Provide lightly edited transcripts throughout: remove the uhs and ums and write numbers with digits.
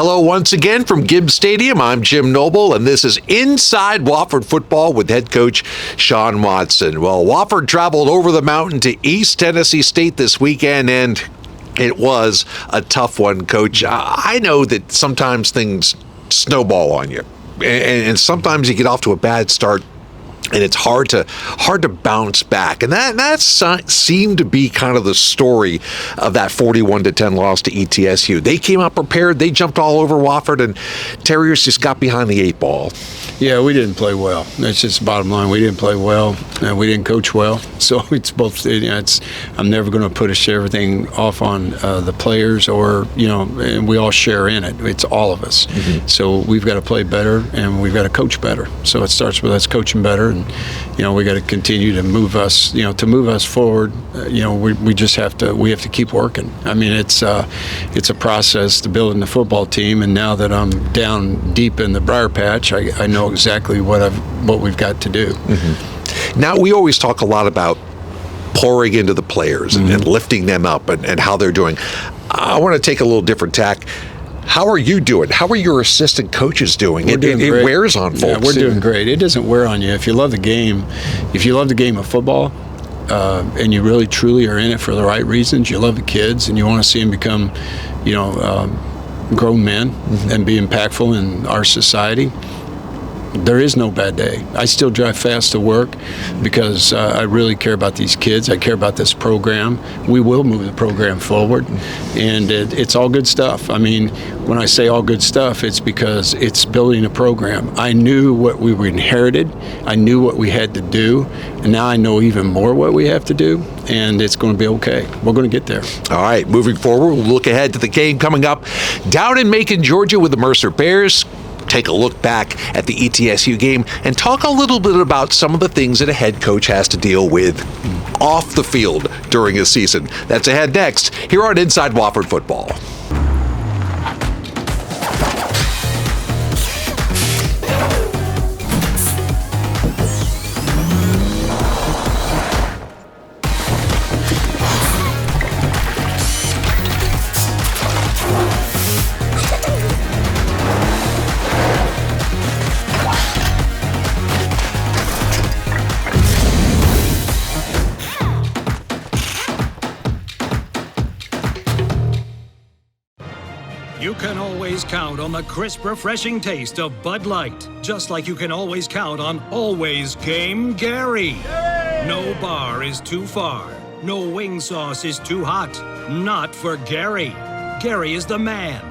Hello once again from Gibbs Stadium. I'm Jim Noble, and this is Inside Wofford Football with head coach Sean Watson. Well, Wofford traveled over the mountain to East Tennessee State this weekend, and it was a tough one, Coach. I know that sometimes things snowball on you, and sometimes you get off to a bad start, and it's hard to bounce back. And that seemed to be kind of the story of that 41-10 loss to ETSU. They came out prepared. They jumped all over Wofford, and Terriers just got behind the 8 ball. Yeah, we didn't play well. That's just the bottom line. We didn't play well, and we didn't coach well. So it's both. I'm never going to put everything off on the players, or and we all share in it. It's all of us. Mm-hmm. So we've got to play better, and we've got to coach better. So it starts with us coaching better, and we got to continue to move us. To move us forward. We just have to keep working. I mean, it's a process to building the football team, and now that I'm down deep in the briar patch, I know exactly what we've got to do. Mm-hmm. Now, we always talk a lot about pouring into the players and lifting them up and how they're doing. I want to take a little different tack. How are you doing? How are your assistant coaches doing? It wears on folks. Yeah, we're doing great. It doesn't wear on you. If you love the game of football, and you really truly are in it for the right reasons, you love the kids and you want to see them become, grown men and be impactful in our society, there is no bad day. I still drive fast to work because I really care about these kids. I care about this program. We will move the program forward, and it's all good stuff. I mean, when I say all good stuff, it's because it's building a program. I knew what we inherited. I knew what we had to do, and now I know even more what we have to do, and it's going to be okay. We're going to get there. All right, moving forward, we'll look ahead to the game coming up down in Macon, Georgia with the Mercer Bears. Take a look back at the ETSU game and talk a little bit about some of the things that a head coach has to deal with off the field during a season. That's ahead next here on Inside Wofford Football. You can always count on the crisp, refreshing taste of Bud Light, just like you can always count on Always Game Gary. No bar is too far. No wing sauce is too hot. Not for Gary. Gary is the man.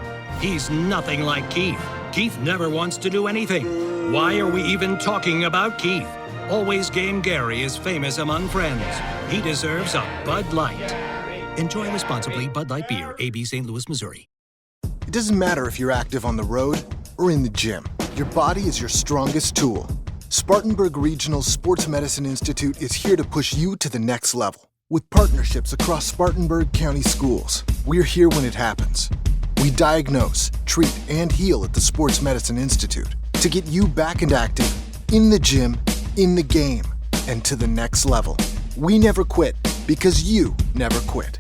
He's nothing like Keith. Keith never wants to do anything. Why are we even talking about Keith? Always Game Gary is famous among friends. He deserves a Bud Light. Enjoy responsibly. Bud Light Beer, AB St. Louis, Missouri. It doesn't matter if you're active on the road or in the gym. Your body is your strongest tool. Spartanburg Regional Sports Medicine Institute is here to push you to the next level. With partnerships across Spartanburg County schools, we're here when it happens. We diagnose, treat, and heal at the Sports Medicine Institute to get you back and active, in the gym, in the game, and to the next level. We never quit because you never quit.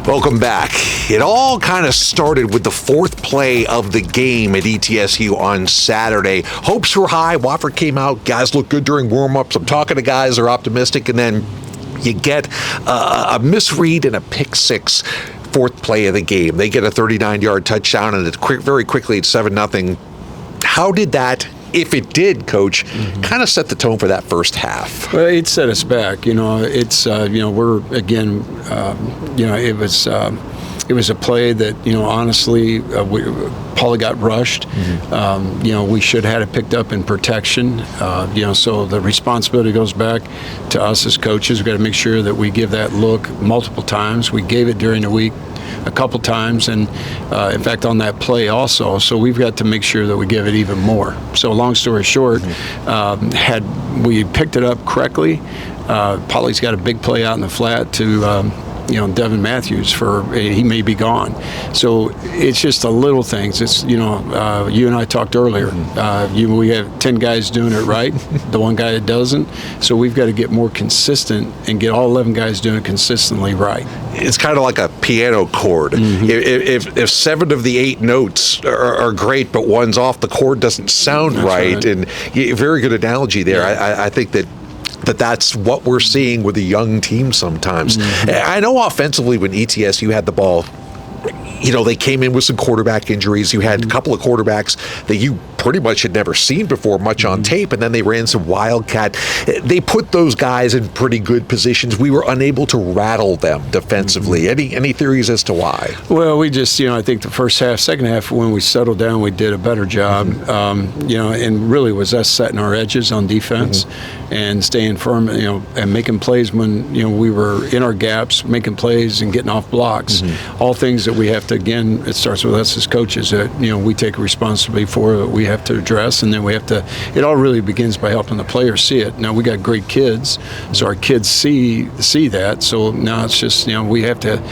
Welcome back. It all kind of started with the fourth play of the game at ETSU on Saturday. Hopes were high. Wofford came out. Guys looked good during warm-ups. I'm talking to guys who are optimistic, and then you get a misread and a pick six. Fourth play of the game. They get a 39-yard touchdown, and very quickly it's 7-0. How did that, if it did, Coach, kind of set the tone for that first half? Well, it set us back. It's we're again. It was a play that honestly, Paulie got rushed. We should have had it picked up in protection. So the responsibility goes back to us as coaches. We've got to make sure that we give that look multiple times. We gave it during the week a couple times, and in fact on that play also. So we've got to make sure that we give it even more. So long story short, had we picked it up correctly, Paulie's got a big play out in the flat to Devin Matthews he may be gone. So it's just the little things. It's, you and I talked earlier. We have 10 guys doing it right, the one guy that doesn't. So we've got to get more consistent and get all 11 guys doing it consistently right. It's kind of like a piano chord. If 7 of the 8 notes are great, but one's off, the chord doesn't sound right. And very good analogy there. I think that's what we're seeing with a young team sometimes. I know offensively when ETSU had the ball, they came in with some quarterback injuries. You had a couple of quarterbacks that you pretty much had never seen before much on tape, and then they ran some wildcat. They put those guys in pretty good positions. We were unable to rattle them defensively. Any theories as to why? Well, we just, I think the first half, second half, when we settled down, we did a better job. And really was us setting our edges on defense and staying firm, and making plays when, we were in our gaps, making plays and getting off blocks. All things that we have to, again, it starts with us as coaches that, we take responsibility for, that we have to address, and then we have to, it all really begins by helping the players see it. Now, we got great kids, so our kids see that. So now it's just, we have to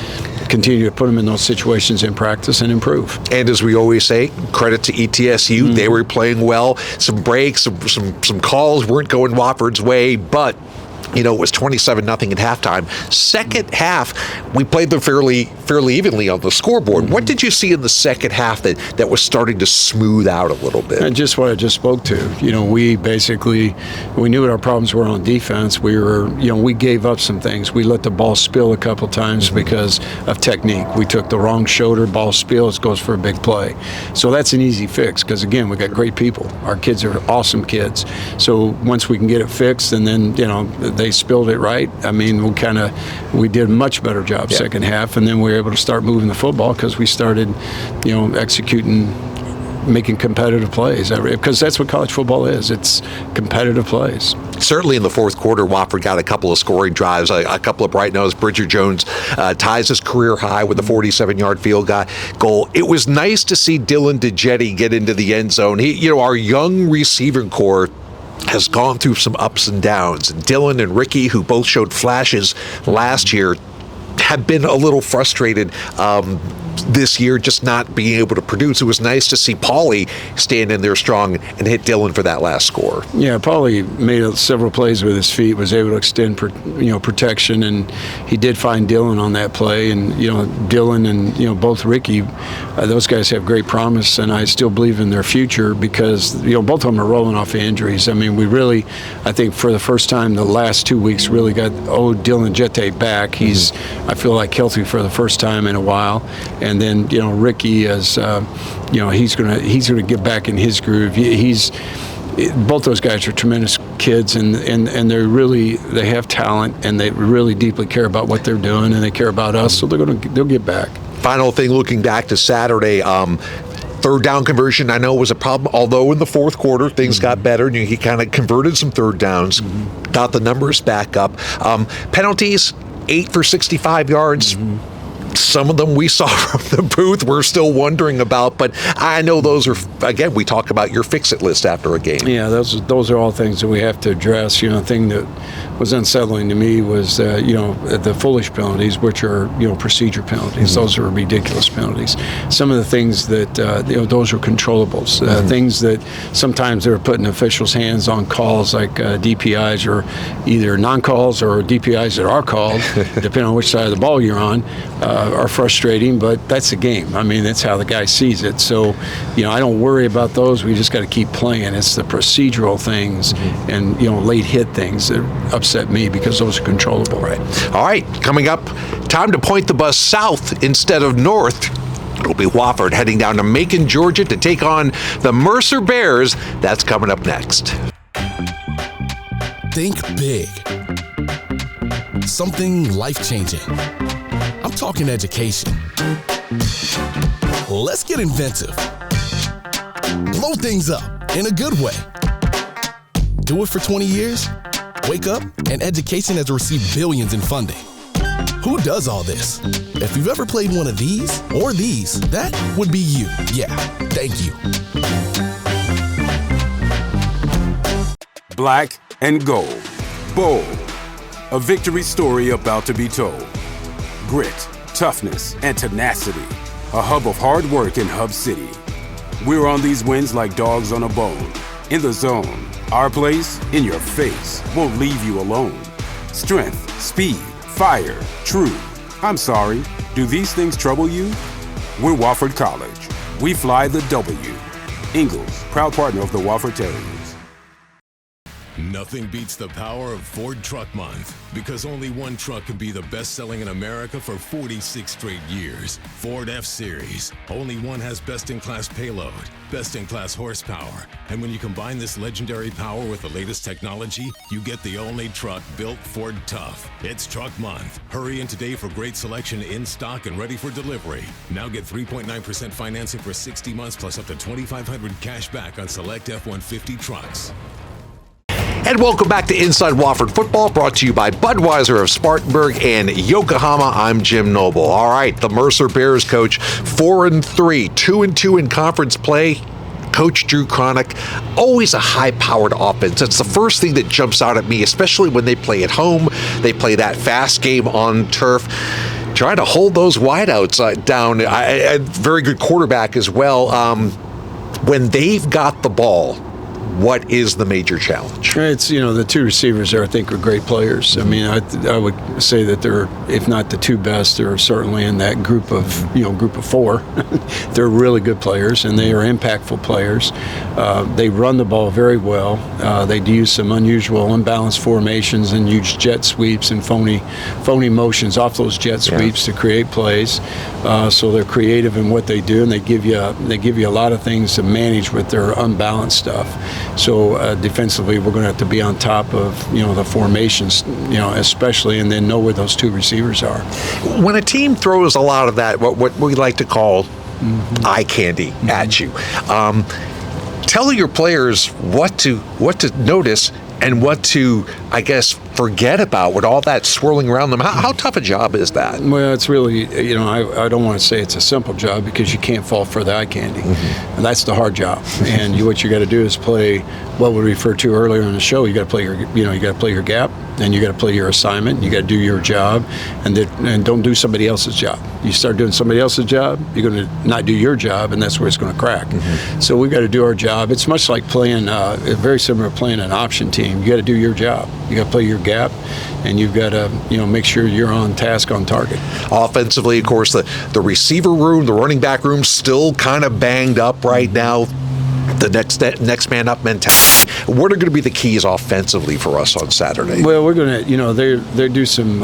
continue to put them in those situations in practice and improve. And as we always say, credit to ETSU. They were playing well. Some breaks, some calls weren't going Wofford's way, but it was 27-0 at halftime. Second half, we played them fairly evenly on the scoreboard. What did you see in the second half that was starting to smooth out a little bit? And just what I just spoke to. We knew what our problems were on defense. We gave up some things. We let the ball spill a couple times because of technique. We took the wrong shoulder, ball spills, goes for a big play. So that's an easy fix because, again, we got great people. Our kids are awesome kids. So once we can get it fixed, and then, they spilled it right. I mean, we did a much better job second half, and then we were able to start moving the football because we started, executing, making competitive plays, because that's what college football is. It's competitive plays. Certainly in the fourth quarter, Wofford got a couple of scoring drives, a couple of bright notes. Bridger Jones ties his career high with a 47-yard field goal. It was nice to see Dylan DeJetti get into the end zone. Our young receiving core has gone through some ups and downs. Dylan and Ricky, who both showed flashes last year, have been a little frustrated this year just not being able to produce. It was nice to see Paulie stand in there strong and hit Dylan for that last score. Yeah, Paulie made several plays with his feet, was able to extend protection, and he did find Dylan on that play. And Dylan and both Ricky, those guys have great promise, and I still believe in their future because both of them are rolling off of injuries. I mean, we really, I think for the first time the last 2 weeks really got Dylan Jete back. He's I feel like healthy for the first time in a while. And then Ricky is he's gonna get back in his groove. Both those guys are tremendous kids, and they have talent, and they really deeply care about what they're doing, and they care about us, so they'll get back. Final thing, looking back to Saturday, third down conversion I know was a problem, although in the fourth quarter things got better and he kind of converted some third downs, got the numbers back up. Penalties, 8 for 65 yards. Some of them we saw from the booth we're still wondering about, but I know those are, again, we talk about your fix-it list after a game. Yeah, those are all things that we have to address. The thing that was unsettling to me was, the foolish penalties, which are, procedure penalties. Those are ridiculous penalties. Some of the things that, those are controllables. Things that sometimes they're putting officials' hands on calls like DPIs or either non-calls or DPIs that are called, depending on which side of the ball you're on, are frustrating, but that's the game. I mean, that's how the guy sees it. So, I don't worry about those. We just got to keep playing. It's the procedural things and, late hit things that upset me because those are controllable. Right. All right, coming up, time to point the bus south instead of north. It'll be Wofford heading down to Macon, Georgia to take on the Mercer Bears. That's coming up next. Think big. Something life-changing. I'm talking education. Let's get inventive. Blow things up in a good way. Do it for 20 years? Wake up and education has received billions in funding. Who does all this? If you've ever played one of these or these, that would be you. Yeah, thank you. Black and gold. Bold. A victory story about to be told. grit, toughness, and tenacity. A hub of hard work in Hub City. We're on these wins like dogs on a bone. In the zone, our place, in your face, won't leave you alone. Strength, speed, fire, true. I'm sorry, do these things trouble you? We're Wofford College. We fly the W. Ingalls, proud partner of the Wofford Terriers. Nothing beats the power of Ford Truck Month, because only one truck can be the best-selling in America for 46 straight years. Ford F-Series. Only one has best-in-class payload, best-in-class horsepower, and when you combine this legendary power with the latest technology, you get the only truck built Ford tough. It's Truck Month. Hurry in today for great selection in stock and ready for delivery. Now get 3.9% financing for 60 months plus up to $2,500 cash back on select F-150 trucks. And welcome back to Inside Wofford Football, brought to you by Budweiser of Spartanburg and Yokohama. I'm Jim Noble. All right, the Mercer Bears coach, 4-3, 2-2 in conference play. Coach Drew Cronick, always a high-powered offense. It's the first thing that jumps out at me, especially when they play at home. They play that fast game on turf. Trying to hold those wideouts down. A very good quarterback as well. When they've got the ball, what is the major challenge? It's, the two receivers there, I think, are great players. I mean, I would say that they're, if not the two best, they're certainly in that group of four. They're really good players, and they are impactful players. They run the ball very well. They do use some unusual, unbalanced formations and use jet sweeps and phony motions off those jet sweeps to create plays. So they're creative in what they do, and they give you a lot of things to manage with their unbalanced stuff. So defensively, we're going to have to be on top of the formations, especially, and then know where those two receivers are. When a team throws a lot of that, what we like to call eye candy at you, tell your players what to notice and what to, I guess, forget about with all that swirling around them. How tough a job is that? Well, it's really, I don't want to say it's a simple job, because you can't fall for the eye candy. And that's the hard job. And what you got to do is play what we referred to earlier in the show. You got to play your gap, and you got to play your assignment. You got to do your job, and don't do somebody else's job. You start doing somebody else's job, you're going to not do your job, and that's where it's going to crack. So we've got to do our job. It's much like playing, very similar to playing an option team. You got to do your job. You got to play your gap, and you've got to make sure you're on task, on target. Offensively, of course, the receiver room, the running back room, still kind of banged up right now. The next man up mentality. What are going to be the keys offensively for us on Saturday? Well, we're going to, they do some,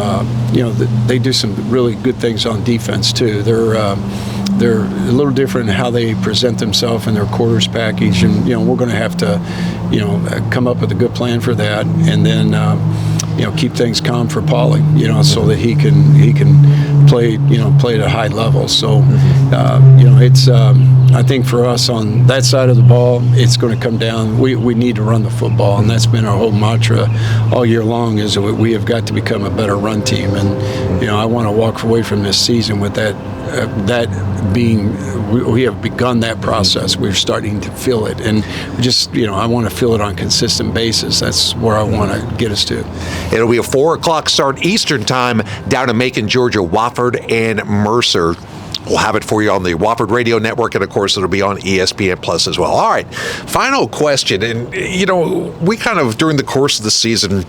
they do some really good things on defense too. They're a little different in how they present themselves in their quarters package, and we're going to have to, come up with a good plan for that, and then keep things calm for Paulie, so that he can play at a high level. So it's I think for us on that side of the ball, it's going to come down. We need to run the football, and that's been our whole mantra all year long, is that we have got to become a better run team. And I want to walk away from this season with that being, we have begun that process. We're starting to feel it, and I want to feel it on a consistent basis. That's where I want to get us to. It'll be a 4:00 start Eastern time down in Macon, Georgia. Wofford and Mercer. We'll have it for you on the Wofford Radio Network, and of course it'll be on ESPN Plus as well. All right, final question. And we kind of, during the course of the season,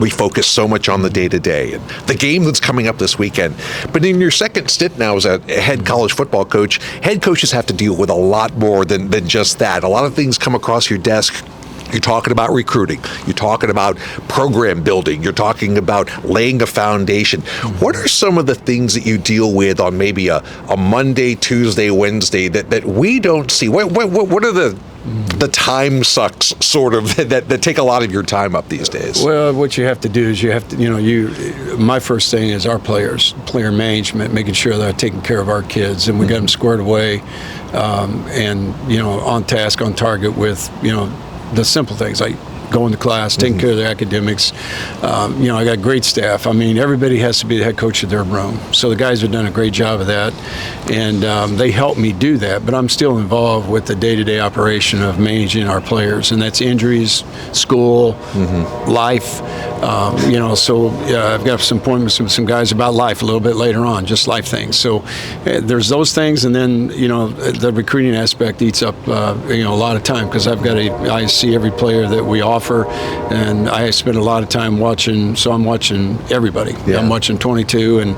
we focus so much on the day-to-day and the game that's coming up this weekend. But in your second stint now as a head college football coach, head coaches have to deal with a lot more than just that. A lot of things come across your desk. You're talking about recruiting. You're talking about program building. You're talking about laying a foundation. What are some of the things that you deal with on maybe a Monday, Tuesday, Wednesday that we don't see? What are the time sucks sort of that take a lot of your time up these days? Well, what you have to do is my first thing is our players, player management, making sure they're taking care of our kids, and we got them squared away, and on task, on target with the simple things like going to class, taking care of their academics. I got great staff. I mean, everybody has to be the head coach of their room. So the guys have done a great job of that, and they help me do that. But I'm still involved with the day-to-day operation of managing our players, and that's injuries, school, life. So I've got some appointments with some guys about life a little bit later on, just life things. So there's those things, and then the recruiting aspect eats up a lot of time, because I see every player that we offer, and I spend a lot of time watching. So I'm watching everybody. Yeah. I'm watching 22, and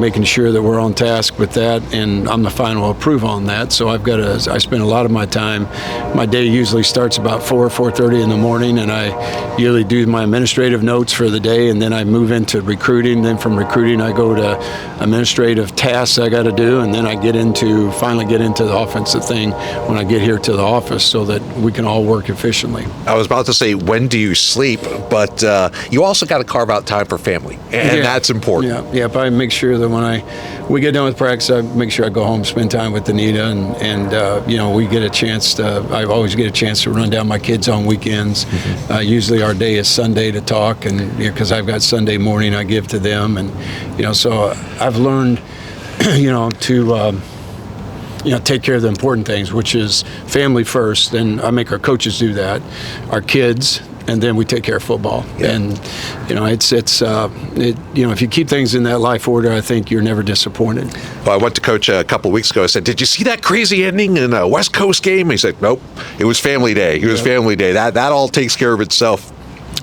making sure that we're on task with that, and I'm the final approval on that. So I spend a lot of my time. My day usually starts about 4:30 in the morning, and I usually do my administrative notes for the day, and then I move into recruiting. Then from recruiting, I go to administrative tasks I got to do, and then I finally get into the offensive thing when I get here to the office, so that we can all work efficiently. I was about to say, when do you sleep? But you also got to carve out time for family, and that's important. Yeah. But I make sure that when we get done with practice, I make sure I go home, spend time with Anita, and we get a chance to. I always get a chance to run down my kids on weekends. Usually our day is Sunday to talk, and because I've got Sunday morning I give to them, and so I've learned to take care of the important things, which is family first. Then I make our coaches do that, our kids, and then we take care of football. Yeah. And if you keep things in that life order, I think you're never disappointed. Well, I went to Coach a couple of weeks ago. I said, "Did you see that crazy ending in a West Coast game?" He said, "Nope, it was family day. It was family day. That all takes care of itself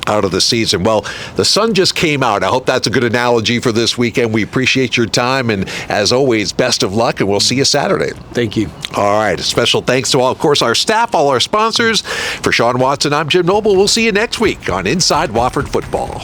out of the season." Well, the sun just came out. I hope that's a good analogy for this weekend. We appreciate your time, and as always, best of luck, and we'll see you Saturday. Thank you. All right. A special thanks to all, of course, our staff, all our sponsors. For Sean Watson, I'm Jim Noble. We'll see you next week on Inside Wofford Football.